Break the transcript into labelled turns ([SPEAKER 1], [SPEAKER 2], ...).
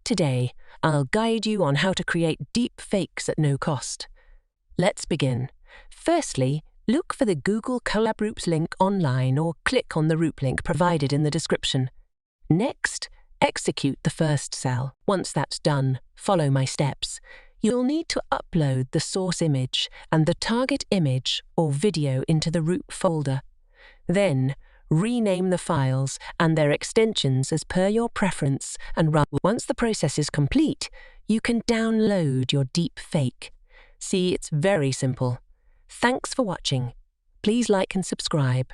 [SPEAKER 1] Today, I'll guide you on how to create deep fakes at no cost. Let's begin. Firstly, look for the Google Colab Roop's link online or click on the Roop link provided in the description. Next, execute the first cell. Once that's done, follow my steps. You'll need to upload the source image and the target image or video into the Roop folder. Then, rename the files and their extensions as per your preference and run. Once the process is complete, you can download your deep fake. See, it's very simple. Thanks for watching. Please like and subscribe.